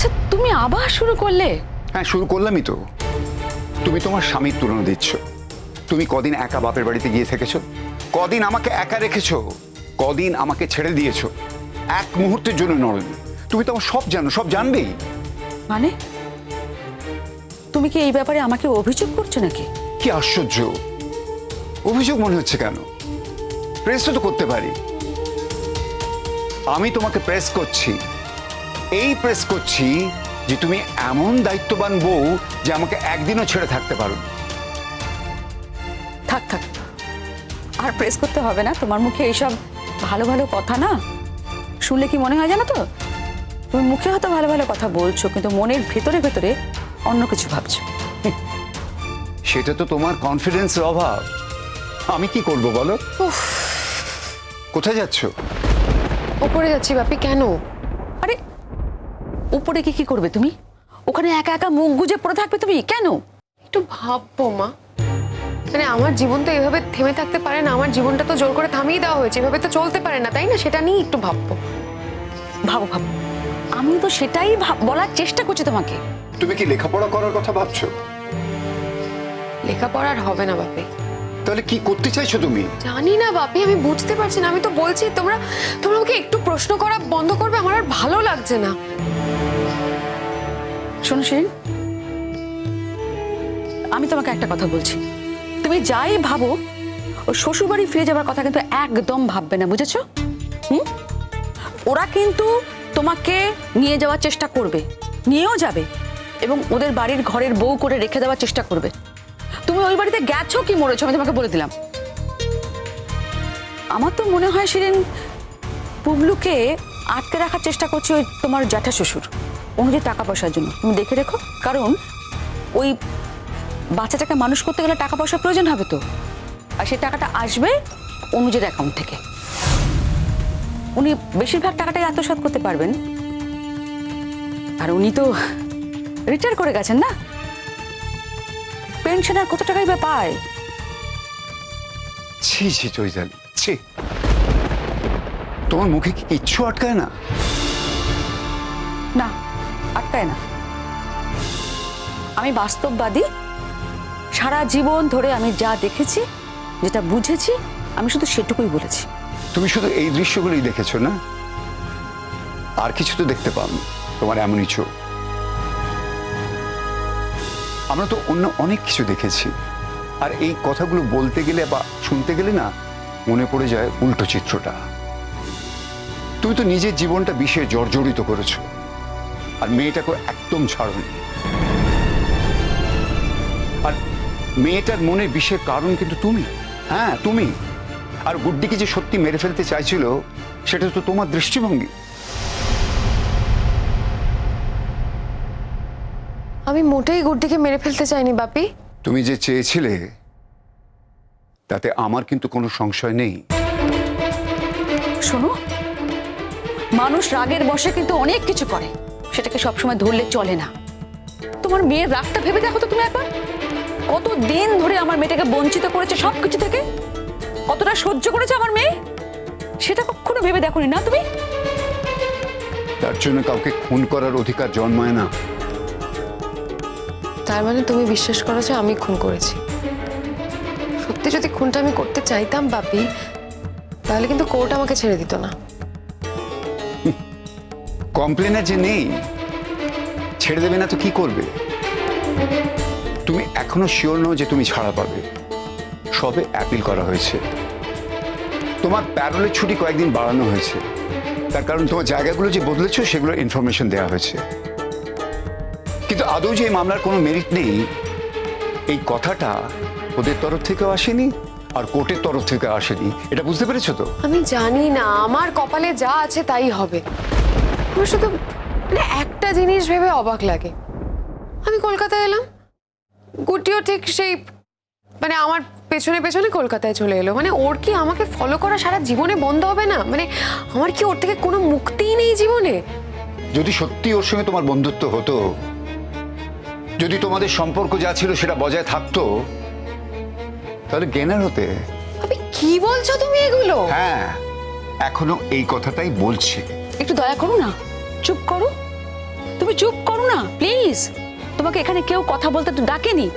আচ্ছা তুমি আবার শুরু করলে? হ্যাঁ, শুরু করলামই তো। তুমি তোমার স্বামীর তুলনা দিচ্ছ। তুমি কদিন একা বাপের বাড়িতে গিয়ে থেকেছো? কদিন আমাকে একা রেখেছো? কদিন আমাকে ছেড়ে দিয়েছো? এক মুহূর্তের জন্য নড়নি। তুমি তো আমার সব জানো, সব জানবেই। মানে তুমি কি এই ব্যাপারে আমাকে অভিযোগ করছো নাকি? কি আশ্চর্য! অভিযোগ মনে হচ্ছে কেন? প্রেস তো করতে পারি। আমি তোমাকে প্রেস করছি, এই প্রেস করছি যে তুমি এমন দায়িত্ববান বউ যে আমাকে একদিনও ছেড়ে থাকতে পারো। থাক থাক, আর প্রেস করতে হবে না। তোমার মুখে এইসব ভালো ভালো কথা না শুনলে কি মনে হয় জানো তো? তুমি মুখে হয়তো ভালো ভালো কথা বলছো, কিন্তু মনের ভেতরে ভেতরে অন্য কিছু ভাবছো। সেটা তো তোমার কনফিডেন্সের অভাব। আমি কি করব বলো? কোথায় যাচ্ছ? ওপরে যাচ্ছি বাপি। কেন? আরে উপরে কি কি করবে তুমি? ওখানে একা একা মুখ গুজে পড়ে থাকবে তুমি কেন? একটু ভাববো মা। মানে আমার জীবন তো এভাবে থেমে থাকতে পারে না। আমার জীবনটা তো জোর করে থামিয়ে দেওয়া হয়েছে, এভাবে তো চলতে পারে না, তাই না? সেটা নিয়ে একটু ভাববো। ভাবো ভাবো, আমি তো সেটাই বলার চেষ্টা করছি তোমাকে। তুমি কি লেখাপড়া করার কথা ভাবছো? লেখাপড়া আর হবে না বাপি। তাহলে কি করতে চাইছো তুমি? জানি না বাপি, আমি বুঝতে পারছি না। আমি তো বলছি তোমরা আমাকে একটু প্রশ্ন করা বন্ধ করবে, আমার আর ভালো লাগছে না। শোনো শিরিন, আমি তোমাকে একটা কথা বলছি। তুমি যাই ভাবো, ও শ্বশুর বাড়ি ফিরে যাবার কথা কিন্তু একদম ভাববে না, বুঝেছো? ওরা কিন্তু তোমাকে নিয়ে যাওয়ার চেষ্টা করবে, নিয়েও যাবে, এবং ওদের বাড়ির ঘরের বউ করে রেখে দেওয়ার চেষ্টা করবে। তুমি ওই বাড়িতে গেছো কি মরেছো আমি তোমাকে বলে দিলাম। আমার তো মনে হয় শিরিন, পুবলুকে আটকে রাখার চেষ্টা করছে ওই তোমার জ্যাঠা শ্বশুর, অনুজের টাকা পয়সার জন্য। তুমি দেখে রেখো, কারণ ওই বাচ্চাটাকে মানুষ করতে গেলে টাকা পয়সার প্রয়োজন হবে তো, আর সেই টাকাটা আসবে অনুজের অ্যাকাউন্ট থেকে। উনি বেশিরভাগ টাকাটাই আত্মসাৎ করতে পারবেন, আর উনি তো রিটায়ার করে গেছেন না। পেনশন আর কত টাকাই বা পায়? ছি ছি চৈতালি, ছি। তোমার মুখে কি কিচ্ছু আটকায় না? না, আটকায় না। আমি বাস্তববাদী। সারা জীবন ধরে আমি যা দেখেছি, যেটা বুঝেছি, আমি শুধু সেটুকুই বলেছি। তুমি শুধু এই দৃশ্যগুলোই দেখেছো না? আর কিছু তো দেখতে পাওনি। তোমার এমনই চোখ। আমরা তো অন্য অনেক কিছু দেখেছি, আর এই কথাগুলো বলতে গেলে বা শুনতে গেলে না মনে পড়ে যায় উল্টো চিত্রটা। তুমি তো নিজের জীবনটা বিষে জর্জরিত করেছো, আর মেয়েটাকে একদম ছাড়োনি। আর মেয়েটার মনে বিষের কারণ কিন্তু তুমি। হ্যাঁ, তুমি। আর গুড্ডিকে যে সত্যি মেরে ফেলতে চাইছিল, সেটা তো তোমার দৃষ্টিভঙ্গি। আমি মোটেই গুড্ডিকে মেরে ফেলতে চাইনি বাপি। তুমি যে চেয়েছিলে, তাতে আমার কিন্তু কোনো সংশয় নেই। শোনো, মানুষ রাগের বশে কিন্তু অনেক কিছু করে, সেটাকে সবসময় ধরলে চলে না। তোমার মেয়ের রাগটা ভেবে দেখো তো তুমি একবার। কত দিন ধরে আমার মেয়েটাকে বঞ্চিত করেছে সবকিছু থেকে, কতটা সহ্য করেছে আমার মেয়ে, সেটা কখনো ভেবে দেখোনি না তুমি? তার জন্য কাউকে খুন করার অধিকার জন্মায় না। তার মানে তুমি বিশ্বাস করো যে আমি খুন করেছি? সত্যি যদি খুনটা আমি করতে চাইতাম বাপি, তাহলে কিন্তু কোর্ট আমাকে ছেড়ে দিত না। কমপ্লেনার যে নেই, ছেড়ে দেবে না তো কি করবে? তুমি এখনো শিওর নও যে তুমি ছাড়া পাবে। সবে অ্যাপিল করা হয়েছে। তোমার প্যারোলের ছুটি কয়েকদিন বাড়ানো হয়েছে। তার কারণ তোমার জায়গাগুলো যে বদলেছো, সেগুলোর ইনফরমেশন দেওয়া হয়েছে। কিন্তু আদৌ যে এই মামলার কোনো মেরিট নেই, এই কথাটা ওদের তরফ থেকেও আসেনি, আর কোর্টের তরফ থেকে আসেনি। এটা বুঝতে পেরেছো তো? আমি জানি না, আমার কপালে যা আছে তাই হবে। আমার শুধু মানে একটা জিনিস ভেবে অবাক লাগে। আমি কলকাতায় এলাম, গুটিও ঠিক সেই মানে আমার পেছনে পেছনে কলকাতায় চলে এলো। মানে ওর কি আমাকে ফলো করা সারা জীবনে বন্ধ হবে না? মানে আমার কি ওর থেকে কোনো মুক্তিই নেই জীবনে? যদি সত্যি ওর সঙ্গে তোমার বন্ধুত্ব হতো, যদি তোমাদের সম্পর্ক যা ছিল সেটা বজায় থাকতো, তাহলে গেনার হতে। আমি কি বলছো তুমি এগুলো? হ্যাঁ, এখনো এই কথাটাই বলছি। একটু দয়া করো না, চুপ করো। তুমি তুমি চুপ করো না প্লিজ। তোমাকে এখানে কেউ কথা বলতে তো ডাকেনি।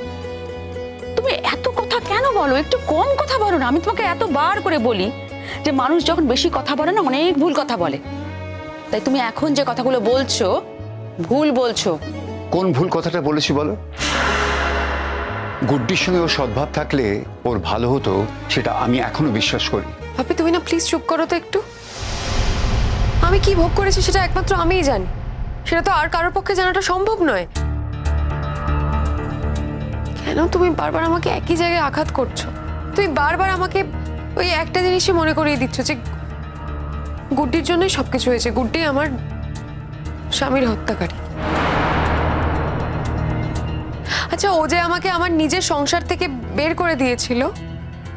তুমি এত কথা কেন বলো? একটু কম কথা বলো না। আমি তোমাকে এতবার করে বলি যে মানুষ যখন বেশি কথা বলে না অনেক ভুল কথা বলে। তাই তুমি এখন যে কথাগুলো বলছো ভুল বলছো। কোন ভুল কথাটা বলেছি বলো? গুড্ডির সঙ্গে ওর সদ্ভাব থাকলে ওর ভালো হতো, সেটা আমি এখনো বিশ্বাস করি। বাপি তুমি না প্লিজ চুপ করো তো একটু। আমি কি ভোগ করেছি সেটা একমাত্র আমিই জানি, সেটা তো আর কারোর পক্ষে জানাটা সম্ভব নয়। কেন তুমি বারবার আমাকে একই জায়গায় আঘাত করছো? তুমি বারবার আমাকে ওই একটা জিনিসই মনে করিয়ে দিচ্ছ যে গুড্ডির জন্যই সবকিছু হয়েছে, গুড্ডি আমার স্বামীর হত্যাকারী। আচ্ছা, ও যে আমাকে আমার নিজের সংসার থেকে বের করে দিয়েছিল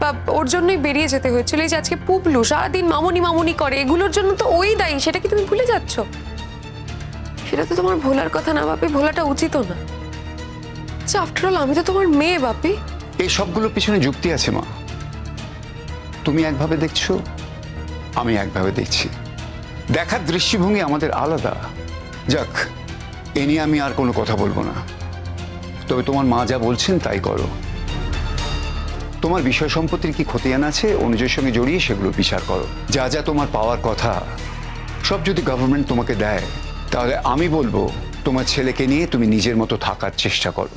বা ওর জন্যই বেরিয়ে যেতে হয়েছিল, এই যে আজকে পুবলু সারাদিন মামুনি মামুনি করে, এগুলোর জন্য তো ওই দায়ী। সেটা কি তুমি ভুলে যাচ্ছ? সেটা তো তোমার ভোলার কথা না বাপি, ভোলাটা উচিত না। আচ্ছা আফটার অল আমি তো তোমার মেয়ে বাপি। এই সবগুলোর পিছনে যুক্তি আছে মা। তুমি একভাবে দেখছো, আমি একভাবে দেখছি। দেখার দৃষ্টিভঙ্গি আমাদের আলাদা। যাক, এ নিয়ে আমি আর কোনো কথা বলবো না। তবে তোমার মা যা বলছেন তাই করো। তোমার বিষয় সম্পত্তির কি খতিয়ান আছে অনুজের সঙ্গে জড়িয়ে সেগুলো বিচার করো। যা যা তোমার পাওয়ার কথা সব যদি গভর্নমেন্ট তোমাকে দেয়, তাহলে আমি বলবো তোমার ছেলেকে নিয়ে তুমি নিজের মতো থাকার চেষ্টা করো।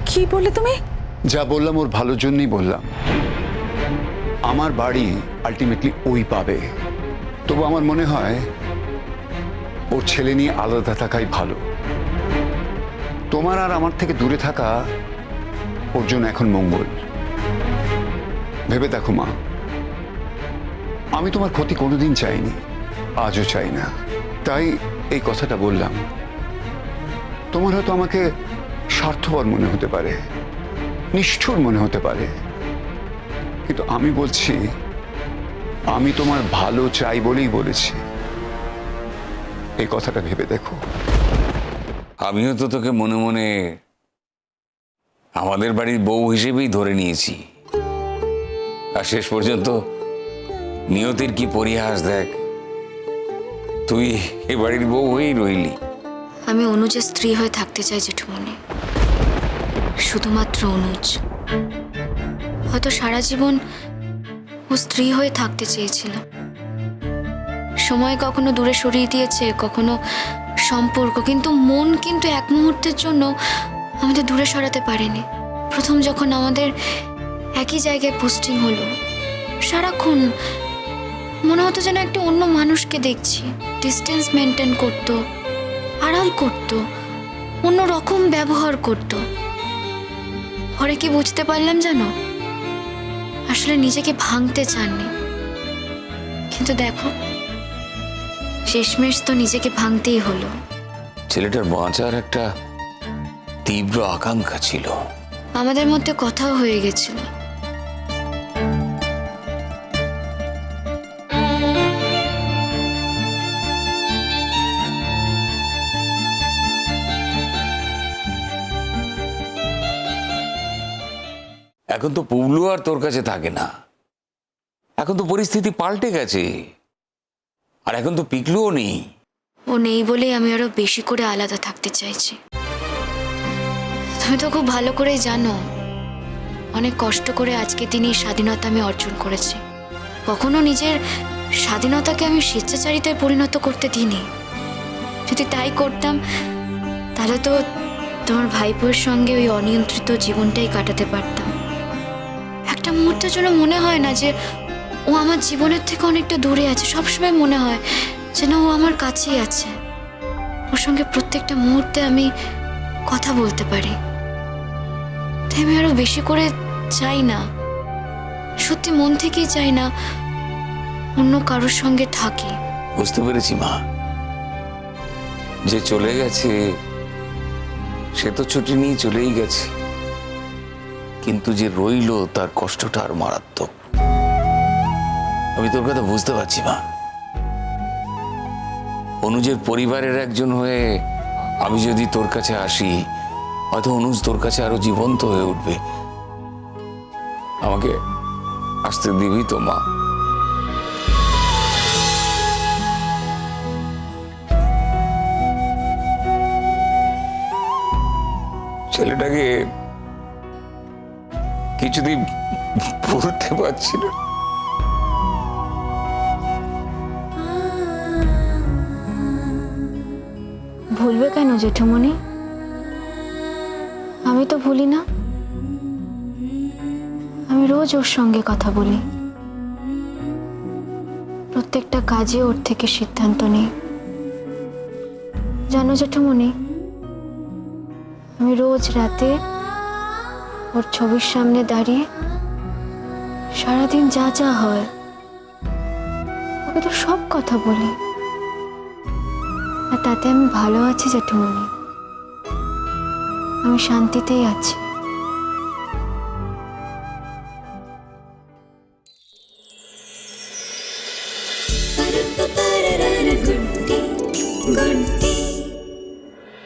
কি বললে তুমি? যা বললাম ওর ভালোর জন্যই বললাম। আমার বাড়ি আলটিমেটলি ওই পাবে, তবু আমার মনে হয় ওর ছেলে নিয়ে আলাদা থাকাই ভালো। তোমার আর আমার থেকে দূরে থাকা ওর জন্য এখন মঙ্গল। ভেবে দেখো মা, আমি তোমার ক্ষতি কোনোদিন চাইনি, আজও চাই না। তাই এই কথাটা বললাম। তোমার হয়তো আমাকে স্বার্থপর মনে হতে পারে, নিষ্ঠুর মনে হতে পারে, কিন্তু আমি বলছি আমি তোমার ভালো চাই বলেই বলেছি। এই কথাটা ভেবে দেখো। আমিও তো তোকে মনে মনে আমাদের বাড়ির বউ হিসেবেই ধরে নিয়েছি, আর শেষ পর্যন্ত নিয়তির কি পরিহাস দেখ, তুই এ বাড়ির বউ হয়েই রইলি। আমি অনুজের স্ত্রী হয়ে থাকতে চাই জেঠুমনি, শুধুমাত্র অনুজ। হয়তো সারা জীবন ও স্ত্রী হয়ে থাকতে চেয়েছিল। সময় কখনো দূরে সরিয়ে দিয়েছে, কখনো সম্পর্ক, কিন্তু মন কিন্তু এক মুহূর্তের জন্য আমাদের দূরে সরাতে পারেনি। প্রথম যখন আমাদের একই জায়গায় পোস্টিং হলো, সারাক্ষণ মনে হতো যেন একটা অন্য মানুষকে দেখছি। ডিস্টেন্স মেনটেন করতো, আড়াল করতো, অন্য রকম ব্যবহার করতো। পরে কি বুঝতে পারলাম জানো, আসলে নিজেকে ভাঙতে চাননি। কিন্তু দেখো, শেষমেশ তো নিজেকে ভাঙতেই হলো। ছেলেটার বাঁচার একটা তীব্র আকাঙ্ক্ষা ছিল। আমাদের মধ্যে কথাও হয়ে গেছিল। এখন তো পুবলু আর তোর কাছে থাকে না, এখন তো পরিস্থিতি পাল্টে গেছে, আর এখন তো পিকলুও নেই। ও নেই বলেই আমি আরো বেশি করে আলাদা থাকতে চাইছি। তুমি তো খুব ভালো করেই জানো, অনেক কষ্ট করে আজকে দিনই স্বাধীনতা আমি অর্জন করেছি। কখনো নিজের স্বাধীনতাকে আমি স্বেচ্ছাচারিতায় পরিণত করতে দিইনি। যদি তাই করতাম তাহলে তো তোমার ভাইপোর সঙ্গে ওই অনিয়ন্ত্রিত জীবনটাই কাটাতে পারতাম। একটা মুহূর্তের জন্য মনে হয় না যে ও আমার জীবনের থেকে অনেকটা দূরে আছে। সবসময় মনে হয় যেন ও আমার কাছেই আছে। ওর সঙ্গে প্রত্যেকটা মুহূর্তে আমি কথা বলতে পারি। তাই আমি আরো বেশি করে চাই না, সত্যি মন থেকেই চাই না অন্য কারোর সঙ্গে থাকি। বুঝতে পেরেছি মা, যে চলে গেছে সে তো ছুটি নিয়ে চলেই গেছে, কিন্তু যে রইল তার কষ্টটা আর মারাত্মক। আমি তোর কথা বুঝতে পারছি মা। অনুজের পরিবারের একজন হয়ে আমি যদি তোর কাছে আসি, হয়তো অনুজ তোর কাছে আরো জীবন্ত হয়ে উঠবে। আমাকে আসতে দিবি তো মা? ছেলেটাকে কিছুদিন বলতে পারছি না। ভুলবে কেন জেঠুমণি? আমি তো ভুলি না। আমি রোজ ওর সঙ্গে কথা বলি, প্রত্যেকটা কাজে ওর থেকে সিদ্ধান্ত নিই। জানো জেঠুমণি, আমি রোজ রাতে ওর ছবির সামনে দাঁড়িয়ে সারাদিন যা যা হয় ওকে তো সব কথা বলি, আর তাতে আমি ভালো আছি জেঠুমণি, আমি শান্তিতেই আছি। Good